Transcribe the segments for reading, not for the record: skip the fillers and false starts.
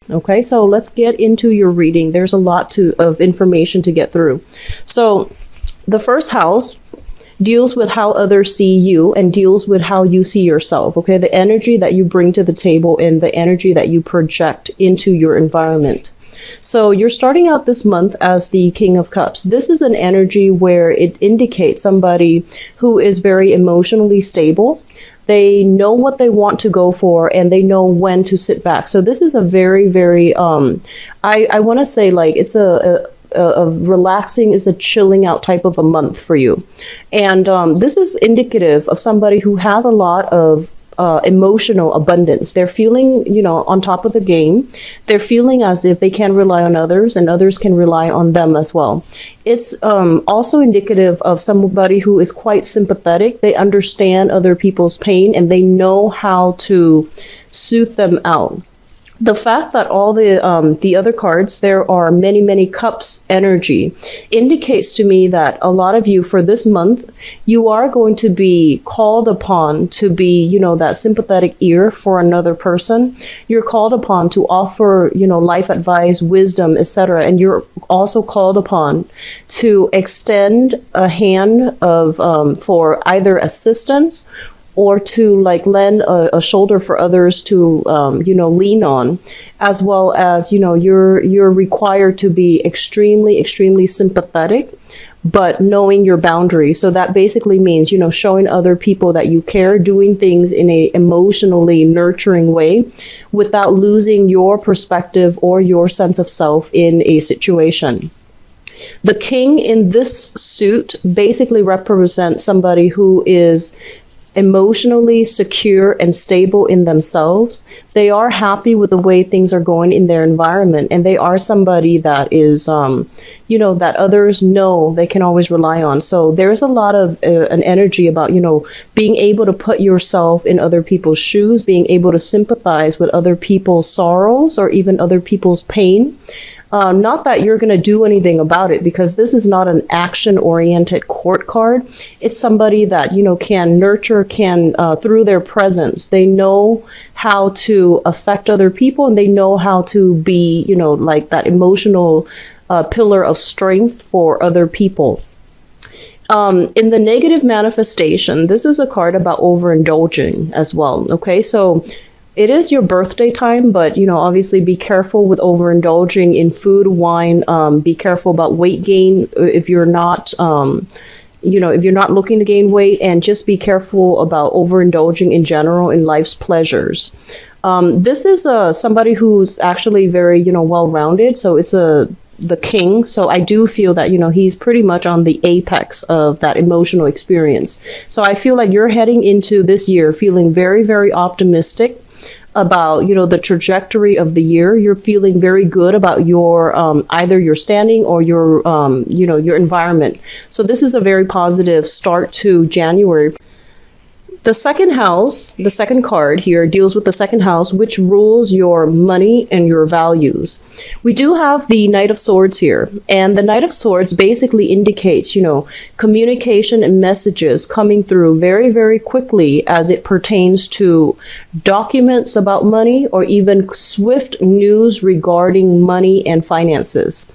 Okay, so let's get into your reading. There's a lot of information to get through. So the first house deals with how others see you and deals with how you see yourself. Okay, the energy that you bring to the table and the energy that you project into your environment. So you're starting out this month as the King of Cups. This is an energy where it indicates somebody who is very emotionally stable. They know what they want to go for and they know when to sit back. So this is a very, very, I want to say like it's a relaxing, is a chilling out type of a month for you. And this is indicative of somebody who has a lot of emotional abundance. They're feeling, on top of the game. They're feeling as if they can rely on others and others can rely on them as well. It's also indicative of somebody who is quite sympathetic. They understand other people's pain and they know how to soothe them out. The fact that all the other cards, there are many, many cups energy, indicates to me that a lot of you for this month, you are going to be called upon to be, that sympathetic ear for another person. You're called upon to offer, life advice, wisdom, etc. And you're also called upon to extend a hand of for either assistance or to like lend a shoulder for others to, lean on, as well as, you're required to be extremely, extremely sympathetic, but knowing your boundaries. So that basically means, showing other people that you care, doing things in a emotionally nurturing way without losing your perspective or your sense of self in a situation. The king in this suit basically represents somebody who is emotionally secure and stable in themselves. They are happy with the way things are going in their environment, and they are somebody that is, that others know they can always rely on. So there's a lot of an energy about, being able to put yourself in other people's shoes, being able to sympathize with other people's sorrows or even other people's pain. Not that you're going to do anything about it, because this is not an action-oriented court card. It's somebody that, can nurture, through their presence. They know how to affect other people, and they know how to be, like that emotional pillar of strength for other people. In the negative manifestation, this is a card about overindulging as well. Okay, so it is your birthday time, but, obviously be careful with overindulging in food, wine. Be careful about weight gain if you're not, if you're not looking to gain weight, and just be careful about overindulging in general in life's pleasures. This is somebody who's actually very, well-rounded. So it's the king. So I do feel that, he's pretty much on the apex of that emotional experience. So I feel like you're heading into this year feeling very, very optimistic about, the trajectory of the year. You're feeling very good about your, either your standing or your, your environment. So this is a very positive start to January. The second house, the second card here, deals with the second house, which rules your money and your values. We do have the Knight of Swords here, and the Knight of Swords basically indicates, communication and messages coming through very, very quickly as it pertains to documents about money or even swift news regarding money and finances.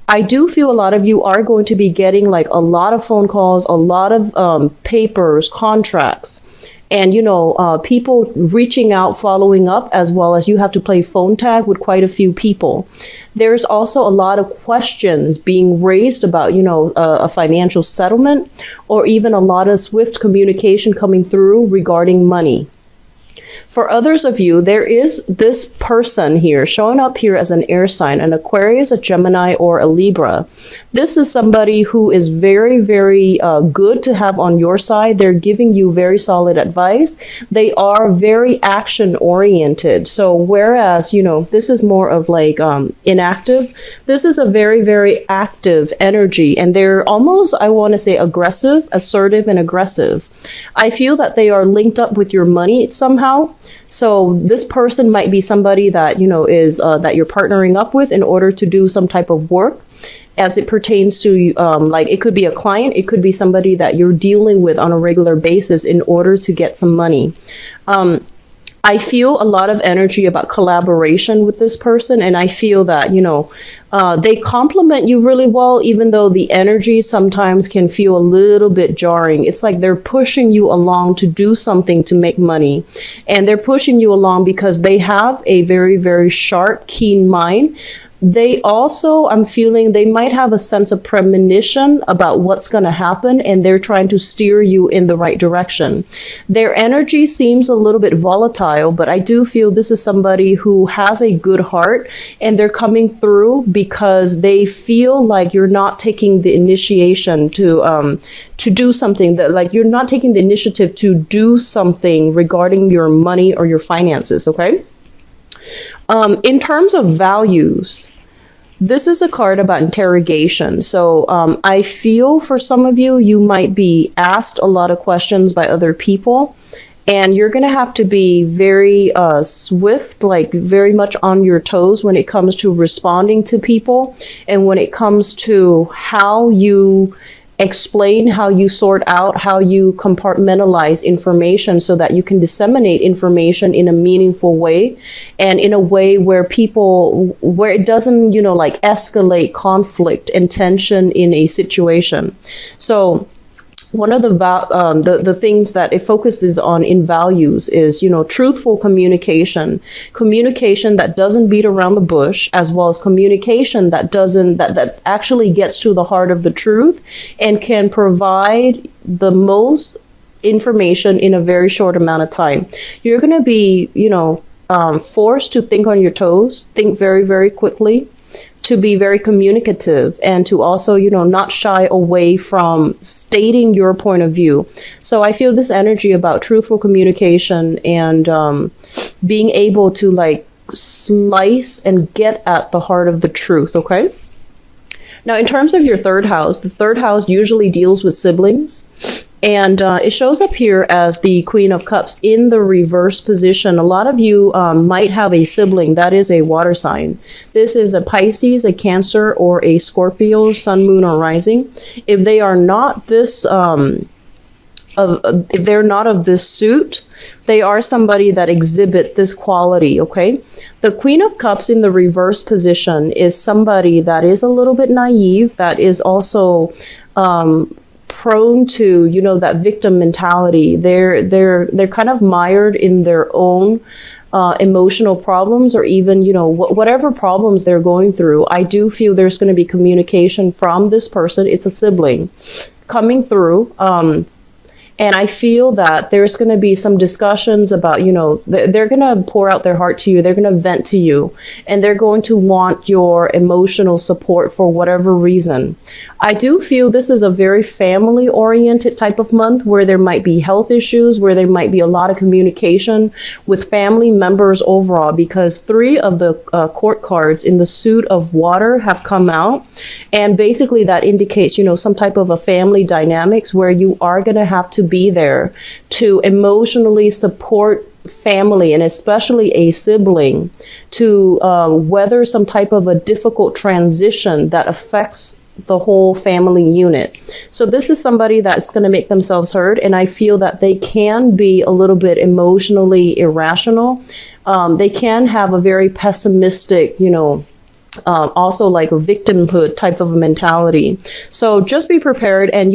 I do feel a lot of you are going to be getting like a lot of phone calls, a lot of papers, contracts, and, people reaching out, following up, as well as you have to play phone tag with quite a few people. There's also a lot of questions being raised about, a financial settlement, or even a lot of swift communication coming through regarding money. For others of you, there is this person here showing up here as an air sign, an Aquarius, a Gemini, or a Libra. This is somebody who is very, very good to have on your side. They're giving you very solid advice. They are very action oriented. So whereas, this is more of like inactive, this is a very, very active energy. And they're almost, I want to say, aggressive, assertive, and aggressive. I feel that they are linked up with your money somehow. So this person might be somebody that, is that you're partnering up with in order to do some type of work as it pertains to like it could be a client. It could be somebody that you're dealing with on a regular basis in order to get some money. I feel a lot of energy about collaboration with this person, and I feel that, they complement you really well, even though the energy sometimes can feel a little bit jarring. It's like they're pushing you along to do something to make money, and they're pushing you along because they have a very, very sharp, keen mind. They also, I'm feeling they might have a sense of premonition about what's going to happen, and they're trying to steer you in the right direction. Their energy seems a little bit volatile, but I do feel this is somebody who has a good heart, and they're coming through because they feel like you're not taking the initiation to do something, that like you're not taking the initiative to do something regarding your money or your finances. Okay. In terms of values, this is a card about interrogation. So I feel for some of you, you might be asked a lot of questions by other people, and you're going to have to be very swift, like very much on your toes when it comes to responding to people, and when it comes to how you explain, how you sort out, how you compartmentalize information so that you can disseminate information in a meaningful way, and in a way where where it doesn't, like escalate conflict and tension in a situation. So one of the things that it focuses on in values is, truthful communication that doesn't beat around the bush, as well as communication that actually gets to the heart of the truth and can provide the most information in a very short amount of time. You're going to be, forced to think on your toes, think very, very quickly, to be very communicative, and to also, not shy away from stating your point of view. So I feel this energy about truthful communication and being able to like slice and get at the heart of the truth. Okay. Now, in terms of your third house, the third house usually deals with siblings. And it shows up here as the Queen of Cups in the reverse position. A lot of you might have a sibling that is a water sign. This is a Pisces, a Cancer, or a Scorpio, Sun, Moon, or Rising. If they are not this, if they're not of this suit, they are somebody that exhibit this quality. Okay, the Queen of Cups in the reverse position is somebody that is a little bit naive, that is also prone to, that victim mentality. They're kind of mired in their own emotional problems, or even, whatever problems they're going through. I do feel there's going to be communication from this person. It's a sibling coming through. And I feel that there's going to be some discussions about, they're going to pour out their heart to you. They're going to vent to you, and they're going to want your emotional support for whatever reason. I do feel this is a very family oriented type of month, where there might be health issues, where there might be a lot of communication with family members overall, because 3 of the court cards in the suit of water have come out. And basically that indicates, some type of a family dynamics where you are going to have to be there to emotionally support family, and especially a sibling, to weather some type of a difficult transition that affects the whole family unit. So this is somebody that's going to make themselves heard, and I feel that they can be a little bit emotionally irrational. They can have a very pessimistic, also like a victimhood type of a mentality. So just be prepared, and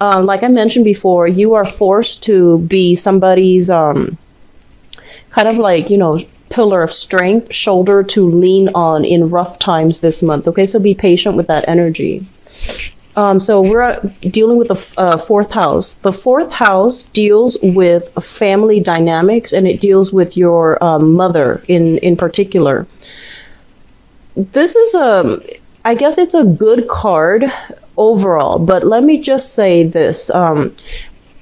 like I mentioned before, you are forced to be somebody's kind of like, pillar of strength, shoulder to lean on in rough times this month. Okay, so be patient with that energy. So we're dealing with the fourth house. The fourth house deals with family dynamics, and it deals with your mother in particular. This is I guess it's a good card overall, but let me just say this.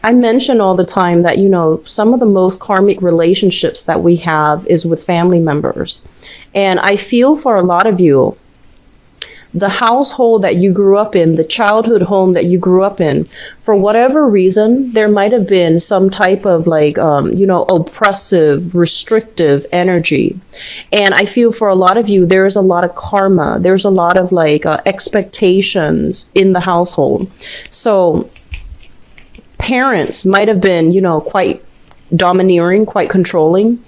I mention all the time that, some of the most karmic relationships that we have is with family members. And I feel for a lot of you, the household that you grew up in, the childhood home that you grew up in, for whatever reason, there might have been some type of like, oppressive, restrictive energy. And I feel for a lot of you, there's a lot of karma. There's a lot of like expectations in the household. So parents might have been, quite domineering, quite controlling.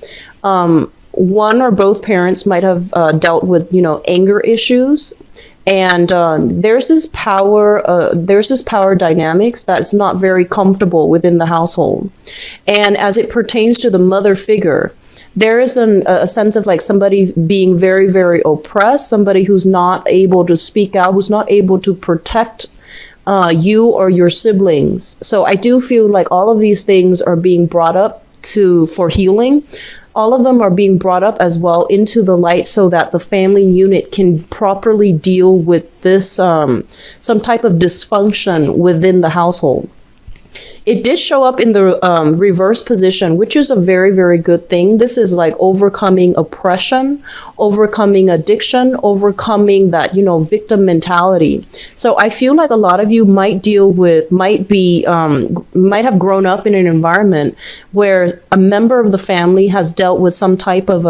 One or both parents might have dealt with, anger issues. And there's this power dynamics that's not very comfortable within the household. And as it pertains to the mother figure, there is a sense of like somebody being very, very oppressed, somebody who's not able to speak out, who's not able to protect you or your siblings. So I do feel like all of these things are being brought up for healing. All of them are being brought up as well into the light so that the family unit can properly deal with this, some type of dysfunction within the household. It did show up in the reverse position, which is a very, very good thing. This is like overcoming oppression, overcoming addiction, overcoming that, victim mentality. So I feel like a lot of you might have grown up in an environment where a member of the family has dealt with some type of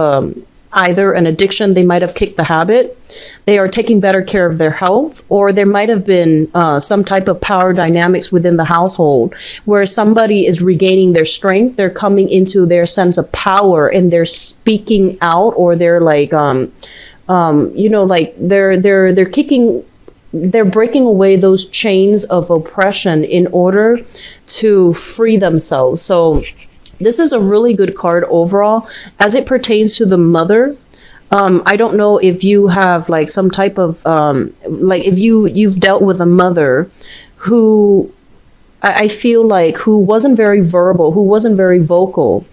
either an addiction, they might have kicked the habit, they are taking better care of their health, or there might have been some type of power dynamics within the household where somebody is regaining their strength, they're coming into their sense of power and they're speaking out, or they're like, they're breaking away those chains of oppression in order to free themselves. So this is a really good card overall as it pertains to the mother. I don't know if you have like some type of if you've dealt with a mother who I feel like who wasn't very verbal, who wasn't very vocal.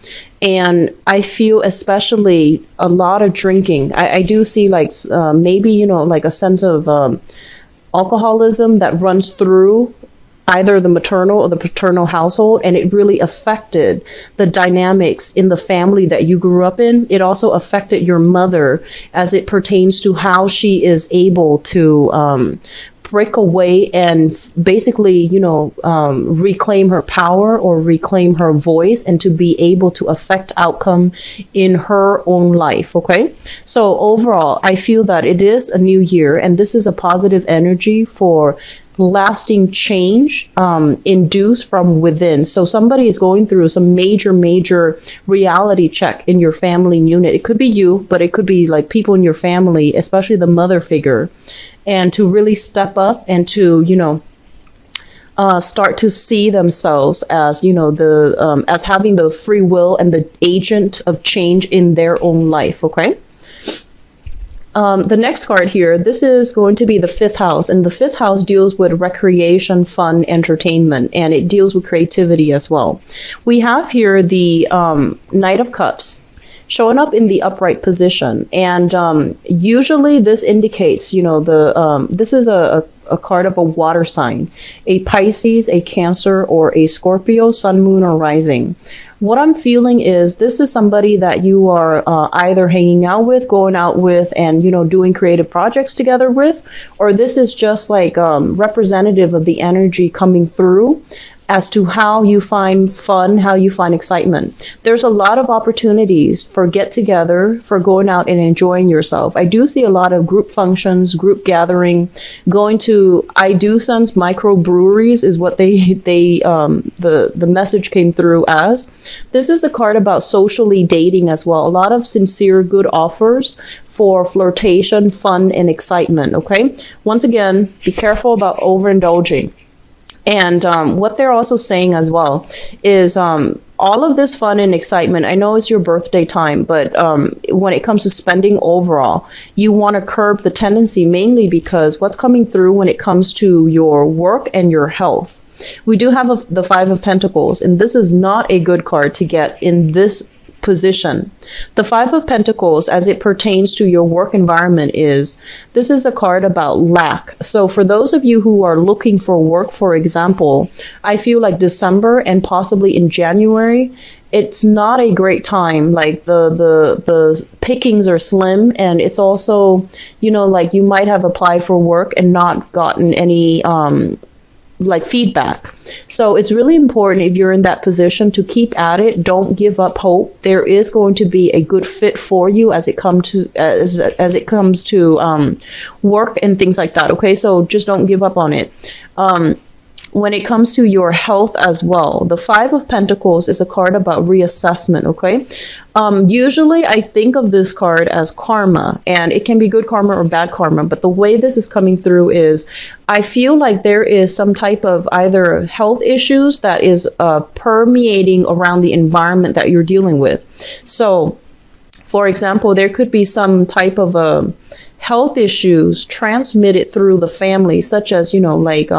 And I feel especially a lot of drinking. I do see like maybe, like a sense of alcoholism that runs through either the maternal or the paternal household, and it really affected the dynamics in the family that you grew up in. It also affected your mother as it pertains to how she is able to break away and basically, reclaim her power or reclaim her voice and to be able to affect outcome in her own life. Okay. So overall, I feel that it is a new year and this is a positive energy for lasting change induced from within. So somebody is going through some major reality check in your family unit. It could be you, but it could be like people in your family, especially the mother figure, and to really step up and to, start to see themselves as, as having the free will and the agent of change in their own life. Okay. The next card here, this is going to be the 5th house, and the 5th house deals with recreation, fun, entertainment, and it deals with creativity as well. We have here the Knight of Cups showing up in the upright position, and usually this indicates, this is a card of a water sign, a Pisces, a Cancer, or a Scorpio, Sun, Moon, or Rising. What I'm feeling is this is somebody that you are either hanging out with, going out with, and, doing creative projects together with, or this is just like representative of the energy coming through as to how you find fun, how you find excitement. There's a lot of opportunities for get together, for going out and enjoying yourself. I do see a lot of group functions, group gathering, going to, I do sense microbreweries is what the message came through as. This is a card about socially dating as well. A lot of sincere good offers for flirtation, fun, and excitement, okay? Once again, be careful about overindulging. And what they're also saying as well is all of this fun and excitement, I know it's your birthday time, but when it comes to spending overall, you want to curb the tendency mainly because what's coming through when it comes to your work and your health. We do have the 5 of Pentacles, and this is not a good card to get in this position. The 5 of Pentacles, as it pertains to your work environment, this is a card about lack. So for those of you who are looking for work, for example, I feel like December and possibly in January, it's not a great time. Like the pickings are slim, and it's also, like you might have applied for work and not gotten any feedback. So it's really important if you're in that position to keep at it. Don't give up hope. There is going to be a good fit for you as it comes to work and things like that. Okay, so just don't give up on it. when it comes to your health as well. The Five of Pentacles is a card about reassessment, okay? Usually I think of this card as karma, and it can be good karma or bad karma, but the way this is coming through is I feel like there is some type of either health issues that is permeating around the environment that you're dealing with. So, for example, there could be some type of health issues transmitted through the family, such as, you know, like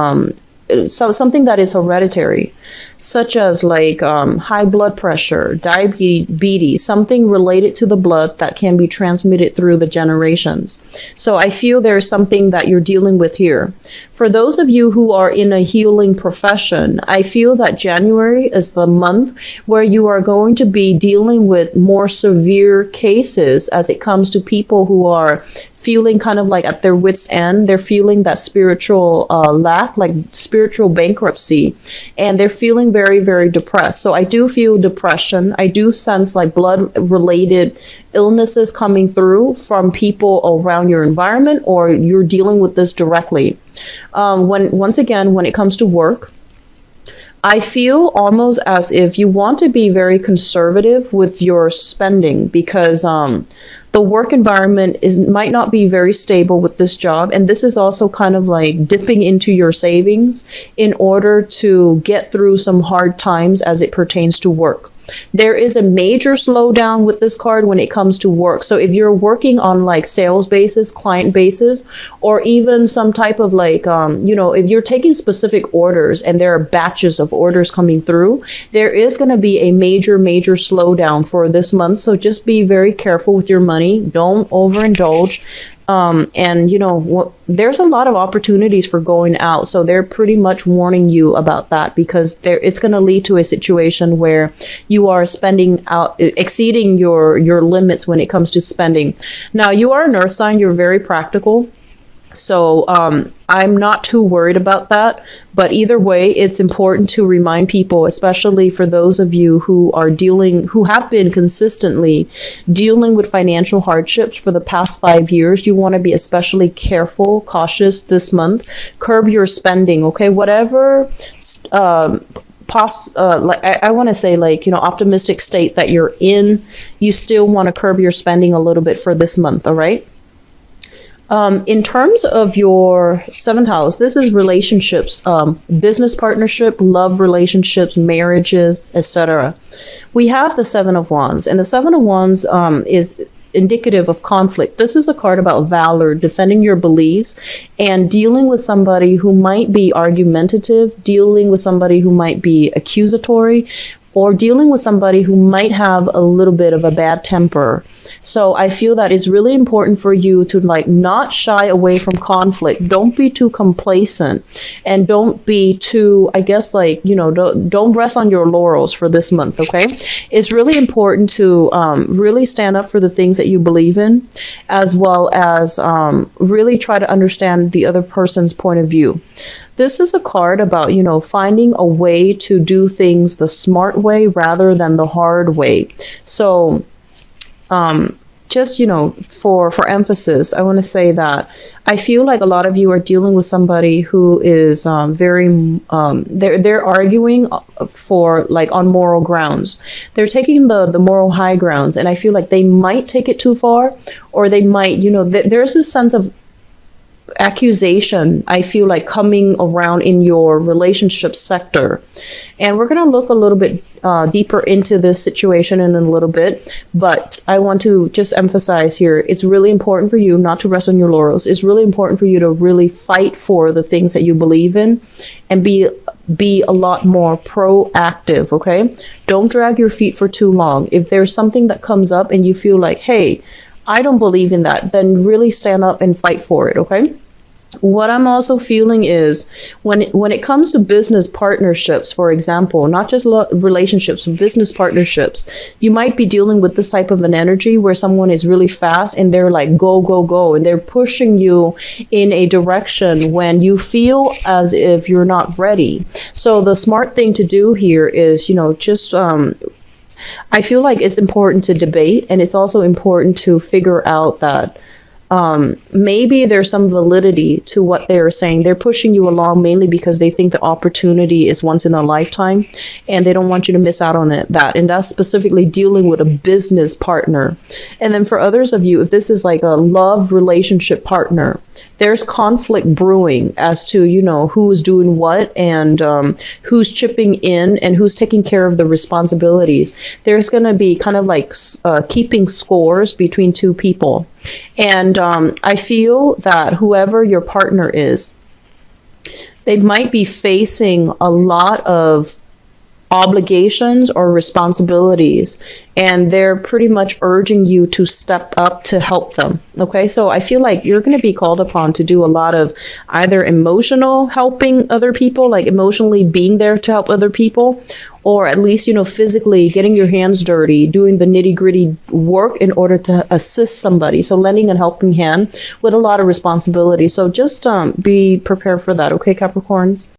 something that is hereditary, such as like high blood pressure, diabetes, something related to the blood that can be transmitted through the generations. So I feel there's something that you're dealing with here. For those of you who are in a healing profession, I feel that January is the month where you are going to be dealing with more severe cases as it comes to people who are feeling kind of like at their wits' end. They're feeling that spiritual lack, like spiritual bankruptcy, and they're feeling very, very depressed. So I do feel depression. I do sense like blood-related illnesses coming through from people around your environment, or you're dealing with this directly. Once again, when it comes to work, I feel almost as if you want to be very conservative with your spending, because the work environment might not be very stable with this job. And this is also kind of like dipping into your savings in order to get through some hard times as it pertains to work. There is a major slowdown with this card when it comes to work. So if you're working on like sales basis, client basis, or even some type of like, you know, if you're taking specific orders and there are batches of orders coming through, there is going to be a major slowdown for this month. So just be very careful with your money. Don't overindulge. And you know, there's a lot of opportunities for going out. So they're pretty much warning you about that, because it's going to lead to a situation where you are spending out, exceeding your limits when it comes to spending. Now, you are an earth sign. You're very practical. So I'm not too worried about that. But either way, it's important to remind people, especially for those of you who have been consistently dealing with financial hardships for the past 5 years. You want to be especially careful, cautious this month. Curb your spending, okay? Whatever like I want to say, like, you know, optimistic state that you're in, you still want to curb your spending a little bit for this month, all right? In terms of your seventh house, this is relationships, business partnership, love relationships, marriages, etc. We have the Seven of Wands, and the Seven of Wands is indicative of conflict. This is a card about valor, defending your beliefs, and dealing with somebody who might be argumentative, dealing with somebody who might be accusatory, or dealing with somebody who might have a little bit of a bad temper. So I feel that it's really important for you to like not shy away from conflict. Don't be too complacent, and don't be too, I guess, like, you know, don't rest on your laurels for this month, okay? It's really important to really stand up for the things that you believe in, as well as really try to understand the other person's point of view. This is a card about, you know, finding a way to do things the smart way rather than the hard way. So just, you know, for emphasis, I want to say that I feel like a lot of you are dealing with somebody who is they're arguing for like on moral grounds. They're taking the moral high grounds, and I feel like they might take it too far, or they might, you know, there's this sense of accusation, I feel like, coming around in your relationship sector. And we're going to look a little bit deeper into this situation in a little bit, but I want to just emphasize here, it's really important for you not to rest on your laurels. It's really important for you to really fight for the things that you believe in, and be a lot more proactive, okay? Don't drag your feet for too long. If there's something that comes up and you feel like, hey, I don't believe in that, then really stand up and fight for it, okay? What I'm also feeling is when it comes to business partnerships, for example, not just relationships, business partnerships, you might be dealing with this type of an energy where someone is really fast and they're like, go, go, go. And they're pushing you in a direction when you feel as if you're not ready. So the smart thing to do here is, you know, just I feel like it's important to debate, and it's also important to figure out that maybe there's some validity to what they are saying. They're pushing you along mainly because they think the opportunity is once in a lifetime and they don't want you to miss out on that. And that's specifically dealing with a business partner. And then for others of you, if this is like a love relationship partner, there's conflict brewing as to, you know, who's doing what and who's chipping in and who's taking care of the responsibilities. There's going to be kind of like keeping scores between two people. And I feel that whoever your partner is, they might be facing a lot of obligations or responsibilities, and they're pretty much urging you to step up to help them. Okay, so I feel like you're going to be called upon to do a lot of either emotional helping other people, like emotionally being there to help other people, or at least, you know, physically getting your hands dirty, doing the nitty gritty work in order to assist somebody. So lending a helping hand with a lot of responsibility. So just be prepared for that. Okay, Capricorns?